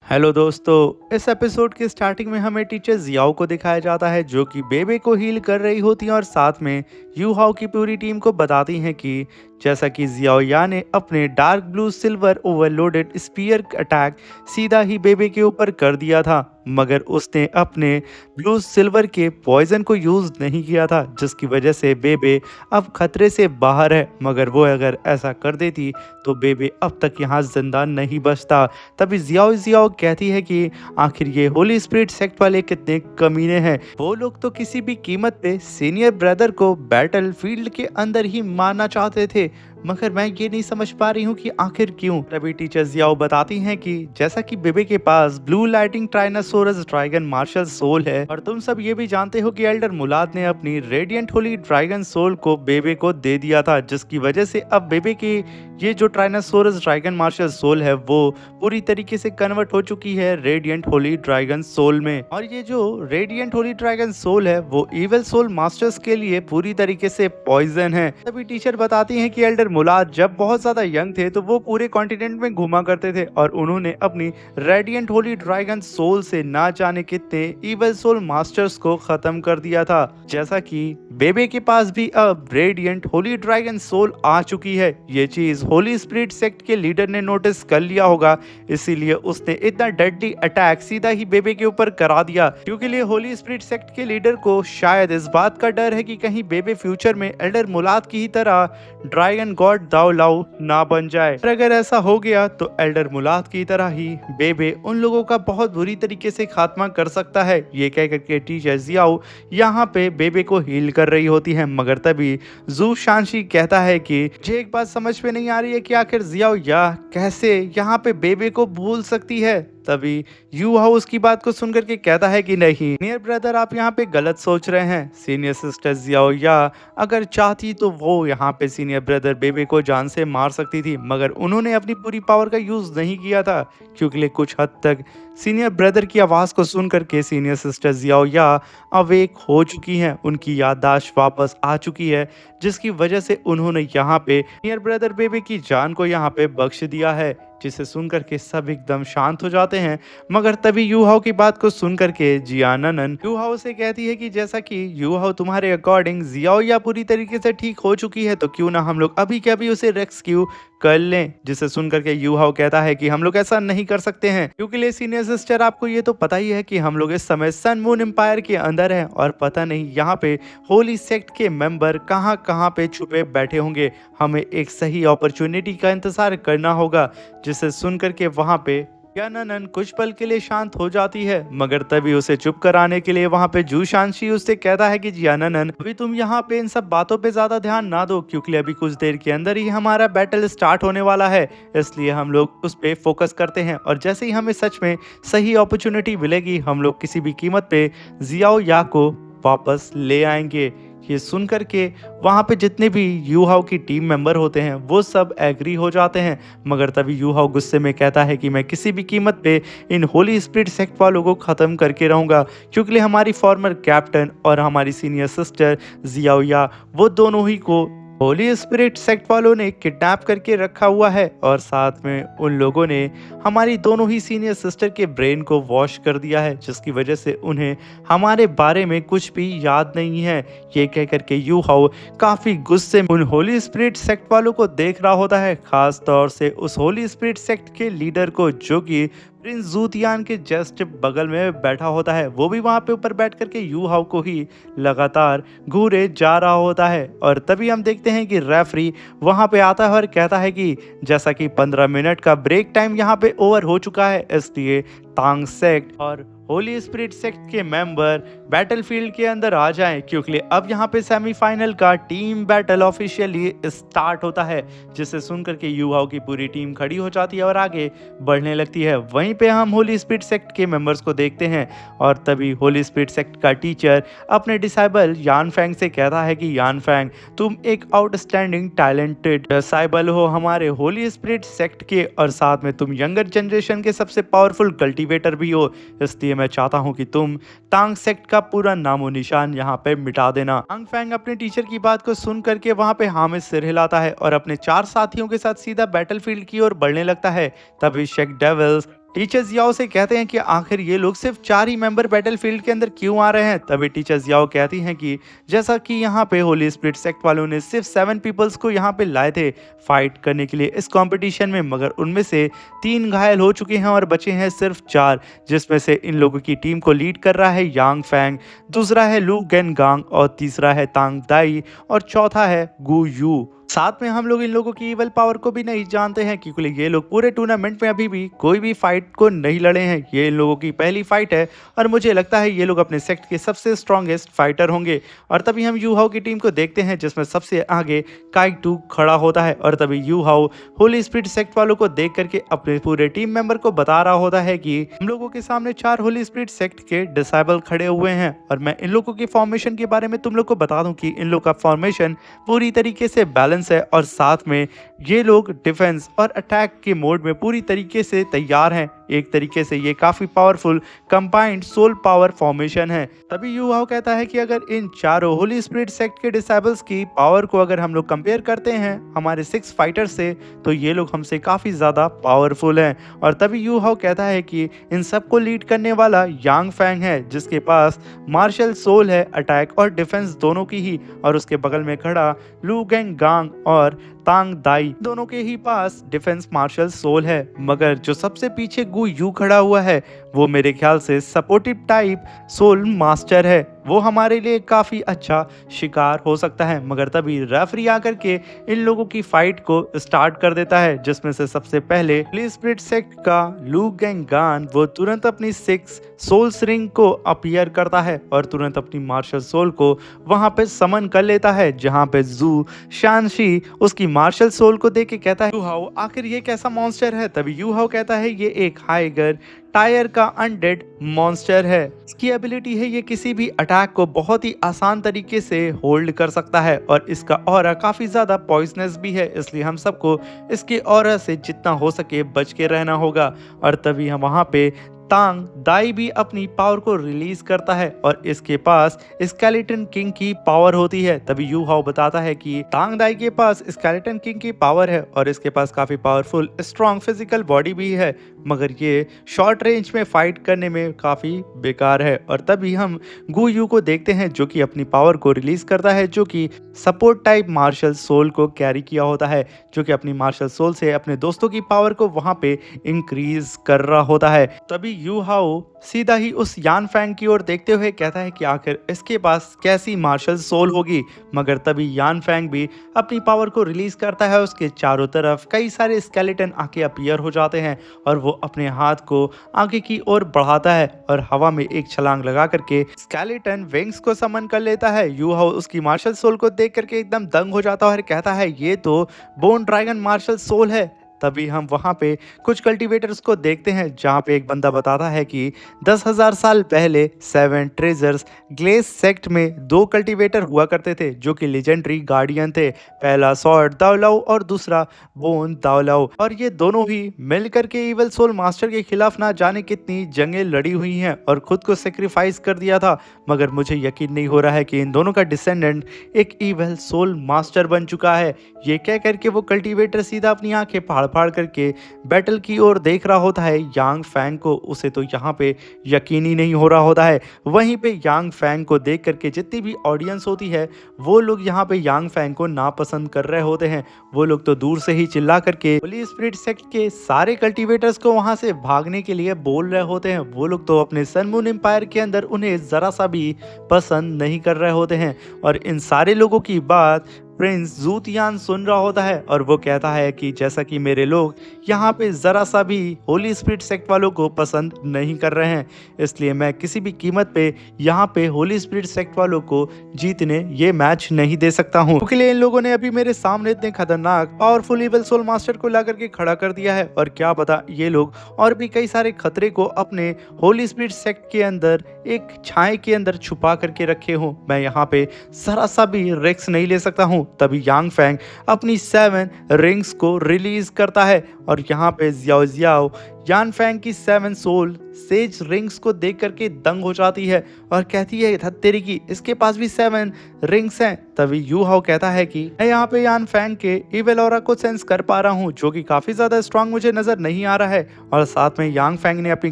Hello दोस्तों, इस episode के स्टार्टिंग में हमें टीचर जियाओ को दिखाया जाता है जो कि बेबे को हील कर रही होती हैं और साथ में यू हाओ की पूरी टीम को बताती हैं कि जैसा कि जियाओ या ने अपने dark blue silver overloaded spear attack सीधा ही बेबे के ऊपर कर दिया था, मगर उसने अपने ब्लू सिल्वर के पॉइजन को यूज नहीं किया था, जिसकी वजह से बेबे अब खतरे से बाहर है। मगर वो अगर ऐसा कर देती तो बेबे अब तक यहाँ जिंदा नहीं बचता। तभी जियाओ जियाओ कहती है कि आखिर ये होली स्पिरिट सेक्ट वाले कितने कमीने हैं, वो लोग तो किसी भी कीमत पे सीनियर ब्रदर को बैटल फील्ड के अंदर ही मारना चाहते थे, मगर मैं ये नहीं समझ पा रही हूँ कि आखिर क्यों। तभी टीचर जियाओ बताती हैं कि जैसा कि बेबे के पास ब्लू लाइटिंग ट्राइनासोरस ड्रैगन मार्शल सोल है और तुम सब ये भी जानते हो कि एल्डर मुलाद ने अपनी रेडिएंट होली ड्रैगन सोल को बेबे को दे दिया था, जिसकी वजह से अब बेबे की ये जो ट्राइनासोरस ड्रैगन मार्शल सोल है वो पूरी तरीके से कन्वर्ट हो चुकी है रेडिएंट होली ड्रैगन सोल में। और ये जो रेडिएंट होली ड्रैगन सोल है वो इविल सोल मास्टर्स के लिए पूरी तरीके से पॉइजन है। तभी टीचर बताती हैं कि एल्डर मुलाद जब बहुत ज्यादा यंग थे तो वो पूरे कॉन्टिनेंट में घुमा करते थे और उन्होंने अपनी रेडिएंट होली ड्रैगन सोल से ना जाने कितने इविल सोल मास्टर्स को खत्म कर दिया था। जैसा कि बेबे के पास भी अब रेडिएंट होली ड्रैगन सोल आ चुकी है। ये चीज होली स्पिरिट सेक्ट के लीडर ने नोटिस कर लिया होगा, इसीलिए उसने इतना डेडली अटैक सीधा ही बेबे के ऊपर करा दिया, क्योंकि लिए होली स्पिरिट सेक्ट के लीडर को शायद इस बात का डर है कि कहीं बेबे फ्यूचर में एल्डर मुलाद की ही तरह ड्रैगन गॉड दाओ लाओ ना बन जाए। और अगर ऐसा हो गया तो एल्डर मुलाद की तरह ही बेबे उन लोगों का बहुत बुरी तरीके से खात्मा कर सकता है। ये कह करके टीचर जियाओ यहाँ पे बेबे को हील कर रही होती है, मगर तभी जू शांशी कहता है कि मुझे एक बात समझ में नहीं आ रही है कि आखिर जियाओ या कैसे यहाँ पे बेबे को भूल सकती है। तभी यू हाउ उसकी बात को सुनकर के कहता है कि नहीं सीनियर ब्रदर, आप यहाँ पे गलत सोच रहे हैं। सीनियर सिस्टर जियाओ या अगर चाहती तो वो यहाँ पे सीनियर ब्रदर बेबे को जान से मार सकती थी, मगर उन्होंने अपनी पूरी पावर का यूज नहीं किया था, क्योंकि कुछ हद तक सीनियर ब्रदर की आवाज को सुन करके सीनियर सिस्टर जियाओ या अवेक हो चुकी हैं, उनकी याददाश्त वापस आ चुकी है, जिसकी वजह से उन्होंने यहाँ पे सीनियर ब्रदर बेबे की जान को यहाँ पे बख्श दिया है, जिसे सुनकर के सब एकदम शांत हो जाते हैं। मगर तभी यू हाओ की बात को सुनकर के जियानन यू हाओ से कहती है कि जैसा कि यू हाओ तुम्हारे अकॉर्डिंग जियाओ या पूरी तरीके से ठीक हो चुकी है तो क्यों ना हम लोग अभी के अभी उसे रेस्क्यू कर लें। जिसे सुनकर के यू हाओ कहता है कि हम लोग ऐसा नहीं कर सकते हैं, क्योंकि ले सीनियर सिस्टर आपको ये तो पता ही है कि हम लोग इस समय सन मून एम्पायर के अंदर हैं और पता नहीं यहाँ पे होली सेक्ट के मेंबर कहाँ कहाँ पे छुपे बैठे होंगे। हमें एक सही अपॉर्चुनिटी का इंतजार करना होगा। जिसे सुनकर के वहां पे यानन कुछ पल के लिए शांत हो जाती है, मगर तभी उसे चुप कराने के लिए वहां पे जू शांशी उससे कहता है कि यानन अभी तुम यहाँ पे इन सब बातों पे ज्यादा ध्यान ना दो, क्योंकि अभी कुछ देर के अंदर ही हमारा बैटल स्टार्ट होने वाला है, इसलिए हम लोग उस पे फोकस करते हैं और जैसे ही हमें सच में सही अपॉर्चुनिटी मिलेगी हम लोग किसी भी कीमत पे जियाओ या को वापस ले आएंगे। ये सुनकर के वहाँ पे जितने भी यू हाओ की टीम मेंबर होते हैं वो सब एग्री हो जाते हैं, मगर तभी यू हाओ गुस्से में कहता है कि मैं किसी भी कीमत पे इन होली स्पिरिट सेक्ट वालों को ख़त्म करके रहूँगा, क्योंकि हमारी फॉर्मर कैप्टन और हमारी सीनियर सिस्टर जियाओ या वो दोनों ही को होली स्पिरिट सेक्ट वालों ने किडनैप करके रखा हुआ है और साथ में उन लोगों ने हमारी दोनों ही सीनियर सिस्टर के ब्रेन को वॉश कर दिया है, जिसकी वजह से उन्हें हमारे बारे में कुछ भी याद नहीं है। ये कह करके यू हाओ काफी गुस्से में उन होली स्पिरिट सेक्ट वालों को देख रहा होता है, खास तौर से उस होली स्पिरिट सेक्ट के लीडर को जो कि प्रिंस जूतियान के जस्ट बगल में बैठा होता है। वो भी वहां पे ऊपर बैठ करके यू हाओ को ही लगातार घूरे जा रहा होता है और तभी हम देखते हैं कि रेफरी वहां पे आता है और कहता है कि जैसा कि 15 मिनट का ब्रेक टाइम यहाँ पे ओवर हो चुका है, इसलिए तांग सेक्ट और होली स्पिरिट सेक्ट के मेंबर बैटलफील्ड के अंदर आ जाएं, क्योंकि अब यहाँ पे सेमीफाइनल का टीम बैटल ऑफिशियली स्टार्ट होता है। जिसे सुनकर के यू हाओ की पूरी टीम खड़ी हो जाती है और आगे बढ़ने लगती है। वहीं पे हम होली स्पिरिट सेक्ट के मेंबर्स को देखते हैं और तभी होली स्पिरिट सेक्ट का टीचर अपने डिसाइबल यान फैंग से कहता है कि यान फैंग, तुम एक आउटस्टैंडिंग टैलेंटेड डिसाइबल हो हमारे होली स्पिरिट सेक्ट के, और साथ में तुम यंगर जनरेशन के सबसे पावरफुल कल्टीवेटर भी हो, इसलिए मैं चाहता हूं कि तुम तांग सेक्ट का पूरा नामो निशान यहाँ पे मिटा देना। तांग फैंग अपने टीचर की बात को सुन करके वहां पे हाँ में सिर हिलाता है और अपने 4 साथियों के साथ सीधा बैटलफील्ड की ओर बढ़ने लगता है। तभी शेक डेविल्स टीचर जियाओ से कहते हैं कि आखिर ये लोग सिर्फ 4 ही मेंबर बैटलफील्ड के अंदर क्यों आ रहे हैं। तभी टीचर जियाओ कहती हैं कि जैसा कि यहाँ पे होली स्पिरिट सेक्ट वालों ने सिर्फ 7 पीपल्स को यहाँ पे लाए थे फाइट करने के लिए इस कंपटीशन में, मगर उनमें से 3 घायल हो चुके हैं और बचे हैं सिर्फ 4, जिसमें से इन लोगों की टीम को लीड कर रहा है यांग फैंग, दूसरा है लू गेन गांग और तीसरा है तांग दाई और चौथा है गु यू। साथ में हम लोग इन लोगों की इवल पावर को भी नहीं जानते हैं क्योंकि ये लोग पूरे टूर्नामेंट में अभी भी कोई भी फाइट को नहीं लड़े हैं। ये इन लोगों की पहली फाइट है और मुझे लगता है ये लोग अपने सेक्ट के सबसे स्ट्रॉन्गेस्ट फाइटर होंगे। और तभी हम यू हाउ की टीम को देखते हैं जिसमें सबसे आगे काइटू खड़ा होता है और तभी you how Holi spirit sect वालों को देख करके अपने पूरे टीम मेंबर को बता रहा होता है कि हम लोगों के सामने 4 होली स्पिरिट सेक्ट के डिसेबल खड़े हुए हैं और मैं इन लोगों के फॉर्मेशन के बारे में तुम लोग को बता दूं कि इन लोग का फॉर्मेशन पूरी तरीके से बैलेंस है और साथ में ये लोग डिफेंस और अटैक के मोड में पूरी तरीके से तैयार हैं। एक तरीके से ये काफी powerful combined soul power formation है। तभी यू हाउ कहता है कि अगर इन चारों होली स्पिरिट सेक्ट के डिसेबल्स की पावर को अगर हम लोग कंपेयर करते हैं हमारे 6 फाइटर से तो ये लोग हमसे काफी ज्यादा पावरफुल हैं। और तभी यू हाउ कहता है कि इन सबको लीड करने वाला यांग फैंग है जिसके पास मार्शल सोल है, अटैक और डिफेंस दोनों की ही, और उसके बगल में खड़ा लू गेंग गांग और तांग दाई दोनों के ही पास डिफेंस मार्शल सोल है। मगर जो सबसे पीछे गु यू खड़ा हुआ है वो मेरे ख्याल से सपोर्टिव टाइप सोल मास्टर है, वो हमारे लिए काफी अच्छा शिकार हो सकता है। मगर तभी रेफरी आकर के इन लोगों की फाइट को स्टार्ट कर देता है जिसमें से सबसे पहले होली स्पिरिट सेक्ट का लू गेंग गान वो तुरंत अपनी 6 सोल रिंग को अपीयर करता है और तुरंत अपनी मार्शल सोल को वहां पे समन कर लेता है, जहां पे जू शानशी उसकी मार्शल सोल को देख के कहता है यू हाउ आखिर ये कैसा मॉन्स्टर है। तभी यू हाउ कहता है ये एक हाइगर टायर का अनडेड मॉन्स्टर है। इसकी एबिलिटी है ये किसी भी अटैक को बहुत ही आसान तरीके से होल्ड कर सकता है और इसका ऑरा काफी ज्यादा पॉइजनस भी है, इसलिए हम सबको इसके ऑरा से जितना हो सके बच के रहना होगा। और तभी हम वहां पे तांग दाई भी अपनी पावर को रिलीज करता है और इसके पास स्केलेटन किंग की पावर होती है। तभी यू हाउ बताता है कि तांग दाई के पास स्केलेटन किंग की पावर है और इसके पास काफी पावरफुल स्ट्रॉन्ग फिजिकल बॉडी भी है, मगर ये शॉर्ट रेंज में फाइट करने में काफी बेकार है। और तभी हम गु यू को देखते हैं जो कि अपनी पावर को रिलीज करता है, जो कि सपोर्ट टाइप मार्शल सोल को कैरी किया होता है, जो कि अपनी मार्शल सोल से अपने दोस्तों की पावर को वहां पे इंक्रीज कर रहा होता है। तभी यू हाउ सीधा ही उस यान फैंग की ओर देखते हुए कहता है कि आखिर इसके पास कैसी मार्शल सोल होगी। मगर तभी यान फैंग भी अपनी पावर को रिलीज करता है, उसके चारों तरफ कई सारे स्केलेटन आके अपीयर हो जाते हैं और वो अपने हाथ को आगे की ओर बढ़ाता है और हवा में एक छलांग लगा करके स्केलेटन विंग्स को समन कर लेता है। यू हाउ उसकी मार्शल सोल को देख करके एकदम दंग हो जाता है और कहता है ये तो बोन ड्रैगन मार्शल सोल है। तभी हम वहां पे कुछ कल्टीवेटर्स को देखते हैं जहां पे एक बंदा बताता है कि 10,000 साल पहले 7 ट्रेजर्स ग्लेस सेक्ट में 2 कल्टीवेटर हुआ करते थे जो कि लेजेंडरी गार्डियन थे, पहला सॉर्ड दाओलाओ और दूसरा बोन दाओलाओ, और ये दोनों ही मिलकर के इवल सोल मास्टर के खिलाफ ना जाने कितनी जंगें लड़ी हुई हैं और खुद को सेक्रीफाइस कर दिया था। मगर मुझे यकीन नहीं हो रहा है कि इन दोनों का डिसेंडेंट एक इवल सोल मास्टर बन चुका है। ये कह करके वो कल्टीवेटर सीधा अपनी आंखें फाड़ करके बैटल की ओर देख रहा होता है यांग फैंग को। उसे तो यहाँ पे यकीन ही नहीं हो रहा होता है। वहीं पे यांग फैंग को देख करके जितनी भी ऑडियंस होती है वो लोग यहाँ पे यांग फैंग को नापसंद कर रहे होते हैं। वो लोग तो दूर से ही चिल्ला करके होली स्पिरिट सेक्ट के सारे कल्टीवेटर्स को वहां से भागने के लिए बोल रहे होते हैं। वो लोग तो अपने सन मून एम्पायर के अंदर उन्हें जरा सा भी पसंद नहीं कर रहे होते हैं। और इन सारे लोगों की बात प्रिंस जूतियान सुन रहा होता है और वो कहता है कि जैसा कि मेरे लोग यहाँ पे ज़रा सा भी होली स्पिरिट सेक्ट वालों को पसंद नहीं कर रहे हैं, इसलिए मैं किसी भी कीमत पे यहाँ पे होली स्पिरिट सेक्ट वालों को जीतने ये मैच नहीं दे सकता हूँ। क्योंकि इन लोगों ने अभी मेरे सामने इतने खतरनाक पावरफुल इवल सोल मास्टर को ला करके खड़ा कर दिया है और क्या पता ये लोग और भी कई सारे खतरे को अपने होली स्पिरिट सेक्ट के अंदर एक छाए के अंदर छुपा करके रखे हों। मैं यहाँ पे जरा सा भी रिस्क नहीं ले सकता हूँ। तभी यांग फैंग अपनी 7 रिंग्स को रिलीज करता है और यहाँ पे जियाओ यान फैंग की 7 सोल सेज रिंग्स को देख करके दंग हो जाती है और कहती है "धत तेरी की, इसके पास भी 7 रिंग्स हैं"। तभी यू हाओ कहता है कि मैं यहाँ पे यान फैंग के इविल ऑरा को सेंस कर पा रहा हूँ, जो कि काफी ज्यादा स्ट्रांग मुझे नजर नहीं आ रहा है। और साथ में यांग फैंग ने अपनी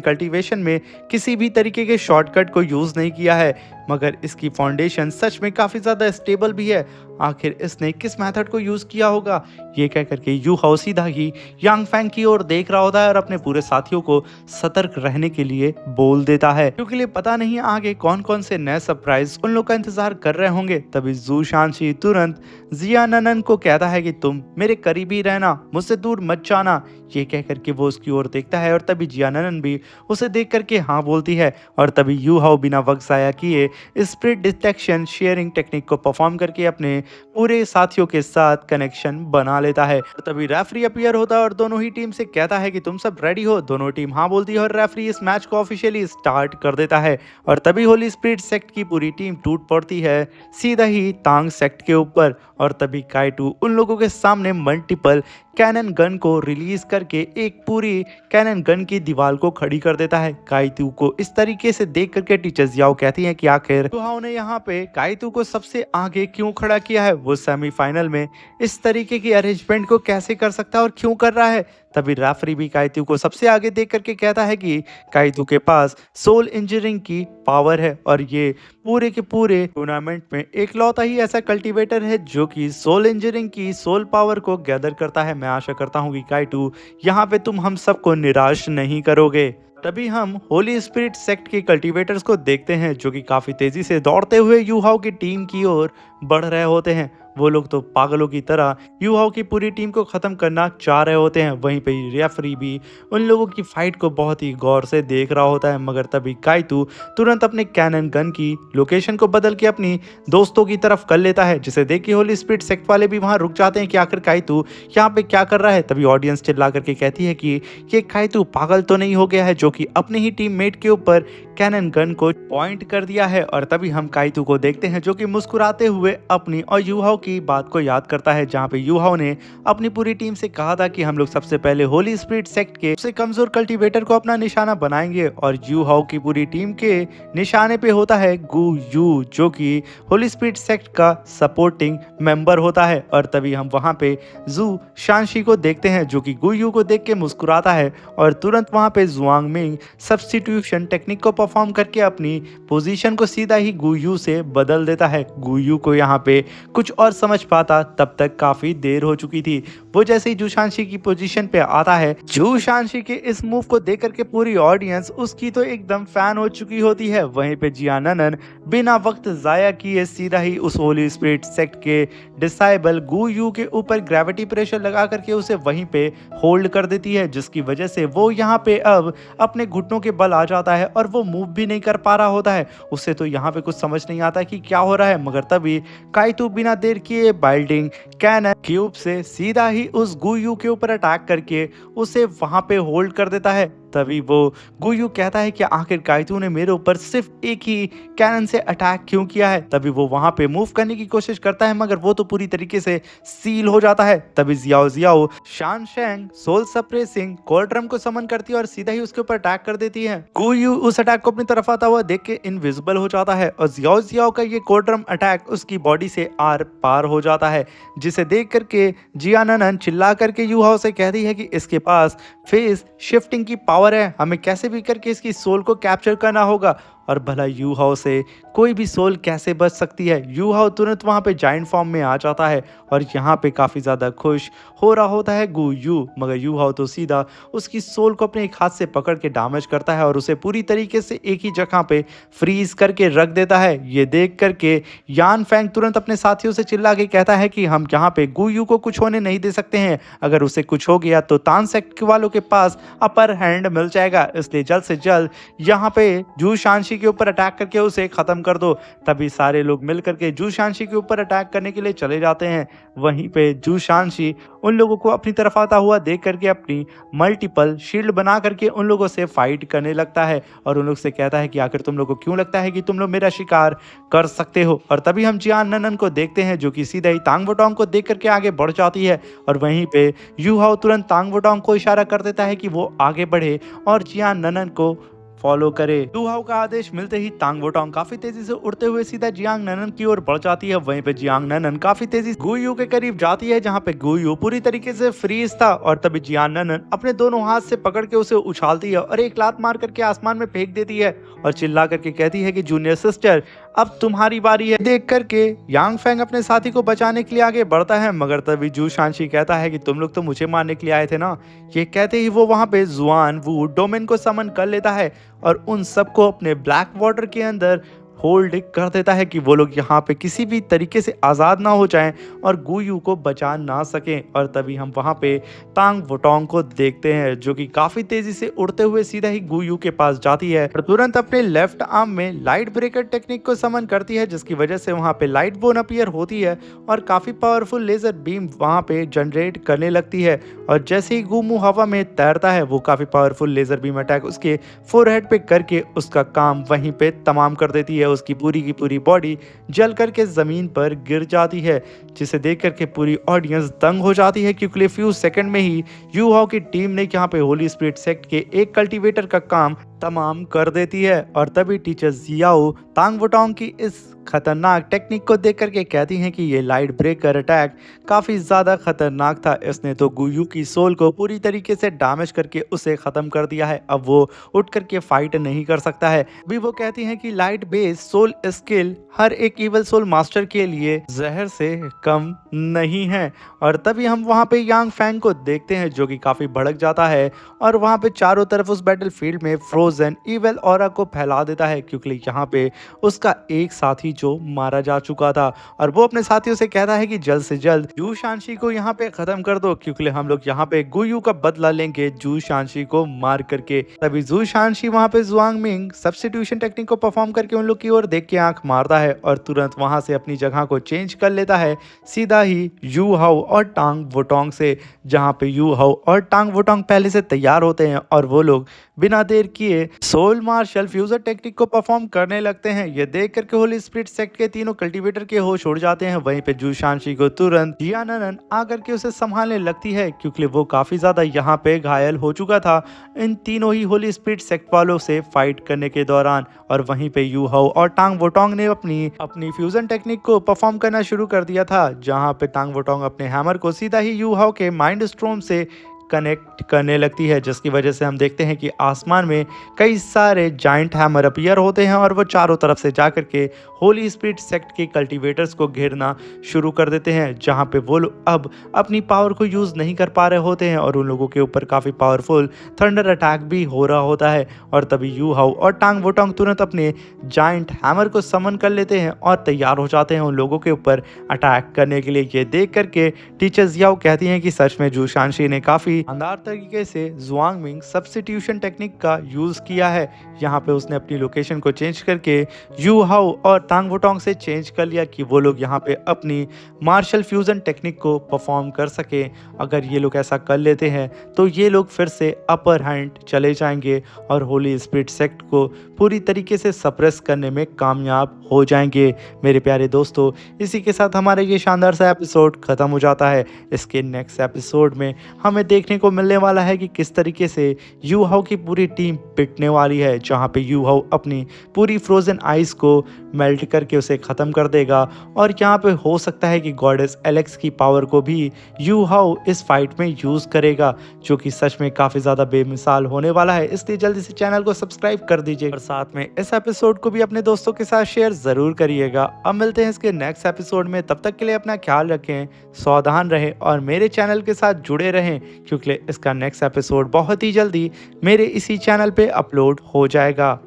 कल्टीवेशन में किसी भी तरीके के शॉर्टकट को यूज नहीं किया है, मगर इसकी फाउंडेशन सच में काफी ज्यादा स्टेबल भी है। आखिर इसने किस मेथड को यूज किया होगा? ये कह करके यू हाओ सीधा ही यांग फैंग की ओर देख रहा होता है और अपने पूरे साथियों को सतर्क रहने के लिए बोल देता है, क्योंकि लिए पता नहीं आगे कौन कौन से नए सरप्राइज उन लोग का इंतजार कर रहे होंगे। तभी जू शानशी तुरंत जिया ननन को कहता है कि तुम मेरे करीब ही रहना, मुझसे दूर मत जाना। ये कह करके वो उसकी ओर देखता है और तभी जिया ननन भी उसे देख करके हाँ बोलती है। और तभी यू हाओ बिना वक्त जाया किए स्प्रिट डिटेक्शन शेयरिंग टेक्निक को परफॉर्म करके अपने पूरे साथियों के साथ कनेक्शन बना लेता है। और तभी रेफरी अपीयर होता है और दोनों ही टीम से कहता है कि तुम सब रेडी हो। दोनों टीम हाँ बोलती है और रेफरी इस मैच को ऑफिशियली स्टार्ट कर देता है। और तभी होली स्पिरिट सेक्ट की पूरी टीम टूट पड़ती है सीधा ही तांग सेक्ट के ऊपर। और तभी काइटू उन लोगों के सामने मल्टीपल कैनन गन को रिलीज करके एक पूरी कैनन गन की दीवार को खड़ी कर देता है। काइटू को इस तरीके से देख करके टीचर जियाओ कहती हैं कि आखिर यू हाओ ने यहाँ पे काइटू को सबसे आगे क्यों खड़ा किया है? वो सेमीफाइनल में इस तरीके की अरेंजमेंट को कैसे कर सकता है और क्यों कर रहा है? तभी रेफरी भी काइटू को सबसे आगे देख करके कहता है कि काइटू के पास सोल इंजीनियरिंग की पावर है और ये पूरे के पूरे टूर्नामेंट में एकलौता ही ऐसा कल्टीवेटर है जो कि सोल इंजीनियरिंग की सोल पावर को गैदर करता है। मैं आशा करता हूँ कि काइटू यहाँ पे तुम हम सबको निराश नहीं करोगे। तभी हम होली स्पिरिट सेक्ट के कल्टीवेटर्स को देखते हैं जो कि काफी तेजी से दौड़ते हुए यू हाओ की टीम की ओर बढ़ रहे होते हैं। वो लोग तो पागलों की तरह यू हाओ की पूरी टीम को खत्म करना चाह रहे होते हैं। वहीं पे रेफरी भी उन लोगों की फाइट को बहुत ही गौर से देख रहा होता है, मगर तभी काइटू तुरंत अपने कैनन गन की लोकेशन को बदल के अपनी दोस्तों की तरफ कर लेता है, जिसे देख के होली स्पिरिट सेक्ट वाले भी वहां रुक जाते हैं कि आखिर काइटू यहाँ पे क्या कर रहा है। तभी ऑडियंस चिल्ला करके कहती है कि ये काइटू पागल तो नहीं हो गया है जो कि अपने ही टीममेट के ऊपर कैनन गन को पॉइंट कर दिया है। और तभी हम काइटू को देखते हैं जो कि मुस्कुराते हुए अपनी और यू हाओ की बात को याद करता है, जहां पे यू हाओ ने अपनी पूरी टीम से कहा था कि हम लोग सबसे पहले होली स्पिरिट सेक्ट के सबसे कमजोर कल्टीवेटर को अपना निशाना बनाएंगे। और यू हाओ की पूरी टीम के निशाने पे होता है गु यू, जो कि होली स्पिरिट सेक्ट का सपोर्टिंग मेंबर होता है। और तभी हम वहां पे जू शानशी को देखते हैं जो कि गु यू को देख के मुस्कुराता है और तुरंत वहां पे जुआंग मिंग सब्स्टिट्यूशन टेक्निक को परफॉर्म करके अपनी पोजीशन को सीधा ही गु यू से बदल देता है। गु यू को यहाँ पे कुछ और समझ पाता तब तक काफी देर हो चुकी थी। वो जैसे ही जूशानशी की पोजीशन पे आता है, जूशानशी के इस मूव को देख करके पूरी ऑडियंस उसकी तो एकदम फैन हो चुकी होती है। वहीं पे जिया ननन बिना वक्त जाया किए सीधा ही उस होली स्पिरिट सेक्ट के डिसाइबल गु यू के ऊपर ग्रेविटी प्रेशर लगा करके उसे वहीं पे होल्ड कर देती है, जिसकी वजह से वो यहाँ पे अब अपने घुटनों के बल आ जाता है और वो मूव भी नहीं कर पा रहा होता है। उसे तो यहाँ पे कुछ समझ नहीं आता कि क्या हो रहा है, मगर तभी काइटू बिना देर किए बाइल्डिंग कैनन क्यूब से सीधा ही उस गु यू के ऊपर अटैक करके उसे वहां पे होल्ड कर देता है। तभी वो गु यू कहता है कि आखिर काइटू ने मेरे ऊपर सिर्फ एक ही कैनन से अटैक क्यों किया है। तभी वो वहां पे मूव करने की कोशिश करता है, मगर वो तो पूरी तरीके से सील हो जाता है। तभी जियाओ जियाओ शानशैंग सोल सप्रेसिंग कोल्ड्रम को समन करती है और सीधा ही उसके ऊपर अटैक कर देती है। गु यू उस अटैक को अपनी तरफ आता हुआ देख के इनविजिबल हो जाता है और जियाओ जियाओ का ये कोल्ड्रम अटैक उसकी बॉडी से आर पार हो जाता है, जिसे देख करके जिया ननन चिल्ला करके यू हाओ से कहती है कि इसके पास फेस शिफ्टिंग की पावर है, हमें कैसे भी करके इसकी सोल को कैप्चर करना होगा। और भला यू हाओ से कोई भी सोल कैसे बच सकती है। यू हाओ तुरंत वहां पे जायंट फॉर्म में आ जाता है और यहाँ पे काफी ज्यादा खुश हो रहा होता है गु यू, मगर यू हाओ तो सीधा उसकी सोल को अपने एक हाथ से पकड़ के डैमेज करता है और उसे पूरी तरीके से एक ही जगह पे फ्रीज करके रख देता है। ये देख करके यान फैंग तुरंत अपने साथियों से चिल्ला के कहता है कि हम यहाँ पे गु यू को कुछ होने नहीं दे सकते हैं, अगर उसे कुछ हो गया तो तान सेक्ट वालों के पास अपर हैंड मिल जाएगा, इसलिए जल्द से जल्द यहाँ पे जू शानशी शांशी के ऊपर अटैक करके उसे खत्म कर दो। तभी सारे लोग मिल करके जू शांशी के ऊपर अटैक करने के लिए चले जाते हैं। वहीं पे जू शांशी उन लोगों को अपनी तरफ आता हुआ देख करके अपनी मल्टीपल शील्ड बना करके उन लोगों से फाइट करने लगता है और उन लोग से कहता है कि आखिर तुम लोग को क्यों लगता है कि तुम लोग मेरा शिकार कर सकते हो। और तभी हम जियान ननन को देखते हैं जो कि सीधा ही तांग वोटोंग को देख करके आगे बढ़ जाती है और वहीं पे यू हाओ तुरंत तांग वोटोंग को इशारा कर देता है कि वो आगे बढ़े और जियान ननन को फॉलो करे। यू हाओ का आदेश मिलते ही तांग वोटोंग काफी तेजी से उड़ते हुए सीधा जियांग ननन की ओर बढ़ जाती है। वहीं पे जियांग ननन काफी तेजी से गुयू के करीब जाती है जहां पे गुयू पूरी तरीके से फ्रीज था और तभी जियांग ननन अपने दोनों हाथ से पकड़ के उसे उछालती है और एक लात मार करके आसमान में फेंक देती है और चिल्ला करके कहती है कि जूनियर सिस्टर अब तुम्हारी बारी है। देख करके यांग फेंग अपने साथी को बचाने के लिए आगे बढ़ता है मगर तभी जू शांशी कहता है कि तुम लोग तो मुझे मारने के लिए आए थे ना। ये कहते ही वो वहां पे जुआन वू डोमेन को समन कर लेता है और उन सबको अपने ब्लैक वाटर के अंदर होल्ड कर देता है कि वो लोग यहाँ पे किसी भी तरीके से आज़ाद ना हो जाएं और गुयू को बचा ना सकें। और तभी हम वहाँ पे तांग वोटोंग को देखते हैं जो कि काफ़ी तेज़ी से उड़ते हुए सीधा ही गुयू के पास जाती है और तुरंत अपने लेफ्ट आर्म में लाइट ब्रेकर टेक्निक को समन करती है जिसकी वजह से वहाँ पे लाइट बोन अपीयर होती है और काफ़ी पावरफुल लेज़र बीम वहाँ पे जनरेट करने लगती है। और जैसे ही गुमू हवा में तैरता है वो काफ़ी पावरफुल लेज़र बीम अटैक उसके फोरहेड पे करके उसका काम वहीं पे तमाम कर देती है। उसकी पूरी की पूरी बॉडी जल करके जमीन पर गिर जाती है जिसे देख करके पूरी ऑडियंस दंग हो जाती है क्योंकि फ्यू सेकंड में ही यू हाओ की टीम ने यहाँ पे होली स्पिरिट सेक्ट के एक कल्टीवेटर का काम तमाम कर देती है। और तभी टीचर जियाओ तांग वोटोंग की इस खतरनाक टेक्निक को देख करके कहती हैं कि ये लाइट ब्रेकर अटैक काफ़ी ज़्यादा खतरनाक था। इसने तो गुयू की सोल को पूरी तरीके से डैमेज करके उसे ख़त्म कर दिया है। अब वो उठ करके फाइट नहीं कर सकता है। भी वो कहती हैं कि लाइट बेस्ड सोल स्किल हर एक इवल सोल मास्टर के लिए जहर से कम नहीं है। और तभी हम वहाँ पे यांग फैंग को देखते हैं जो कि काफ़ी भड़क जाता है और वहाँ पे चारों तरफ उस बैटल फील्ड में फ्रोजन इवल ऑरा को फैला देता है क्योंकि यहाँ पे उसका एक साथी जो मारा जा चुका था और वो अपने साथियों से कहता है कि जल्द से जल्द जू शांशी को यहाँ पे खत्म कर दो क्योंकि हम लोग यहाँ पे गुयू का बदला लेंगे जू शांशी को मार करके। तभी जू शांशी वहाँ पे जुआंग मिंग सब्स्टिट्यूशन टेक्निक को परफॉर्म करके उन लोग की ओर देख के आंख मारता है और तुरंत वहां से अपनी जगह को चेंज कर लेता है सीधा ही यू हाओ और टांग वोटोंग से, जहाँ पे यू हाओ और टांग वोटोंग पहले से तैयार होते हैं और वो लोग बिना देर किए सोल मार्शल फ्यूजर टेक्निक को परफॉर्म करने लगते हैं। ये देख करके होली स्पिरिट सेक्ट के तीनों कल्टीवेटर के होश उड़ जाते हैं। वहीं पे जू शांशी को तुरंत जियान ननन आकर के उसे संभालने लगती है क्योंकि वो काफी ज्यादा यहाँ पे घायल हो चुका था इन तीनों ही होली स्पिरिट सेक्ट वालों से फाइट करने के दौरान। और वहीं पे यू हाओ और टांग वोटोंग ने अपनी फ्यूजन टेक्निक को परफॉर्म करना शुरू कर दिया था जहाँ पे टांग वोटोंग अपने हैमर को सीधा ही यू हाओ के माइंड स्टोर्म से कनेक्ट करने लगती है जिसकी वजह से हम देखते हैं कि आसमान में कई सारे जाइंट हैमर अपीयर होते हैं और वो चारों तरफ से जाकर के होली स्पिरिट सेक्ट के कल्टीवेटर्स को घेरना शुरू कर देते हैं जहां पे वो लोग अब अपनी पावर को यूज़ नहीं कर पा रहे होते हैं और उन लोगों के ऊपर काफ़ी पावरफुल थंडर अटैक भी हो रहा होता है। और तभी यू हाओ और टांग वोटोंग तुरंत अपने जाइंट हैमर को समन कर लेते हैं और तैयार हो जाते हैं उन लोगों के ऊपर अटैक करने के लिए। ये देख करके टीचर जियाओ कहती हैं कि सच में जू शांशी ने काफ़ी शानदार तरीके से जुआंग मिंग सब्स्टिट्यूशन टेक्निक का यूज किया है। यहाँ पे उसने अपनी लोकेशन को चेंज करके यू हाओ और टांग वोटोंग से चेंज कर लिया कि वो लोग यहाँ पे अपनी मार्शल फ्यूजन टेक्निक को परफॉर्म कर सके। अगर ये लोग ऐसा कर लेते हैं तो ये लोग फिर से अपर हैंड चले जाएंगे और होली स्पिरिट सेक्ट को पूरी तरीके से सप्रेस करने में कामयाब हो जाएंगे। मेरे प्यारे दोस्तों, इसी के साथ हमारा ये शानदार सा एपिसोड खत्म हो जाता है। इसके नेक्स्ट एपिसोड में हमें देखने को मिलने वाला है कि किस तरीके से यू हाओ की पूरी टीम पिटने वाली है, जहां पे यू हाओ अपनी पूरी फ्रोजन आइस को मेल्ट करके उसे ख़त्म कर देगा और यहाँ पे हो सकता है कि गॉडेस एलेक्स की पावर को भी यू हाओ इस फाइट में यूज़ करेगा, जो कि सच में काफ़ी ज़्यादा बेमिसाल होने वाला है। इसलिए जल्दी से चैनल को सब्सक्राइब कर दीजिए और साथ में इस एपिसोड को भी अपने दोस्तों के साथ शेयर ज़रूर करिएगा। अब मिलते हैं इसके नेक्स्ट एपिसोड में, तब तक के लिए अपना ख्याल रखें, सावधान रहें और मेरे चैनल के साथ जुड़े रहें क्योंकि इसका नेक्स्ट एपिसोड बहुत ही जल्दी मेरे इसी चैनल पे अपलोड हो जाएगा।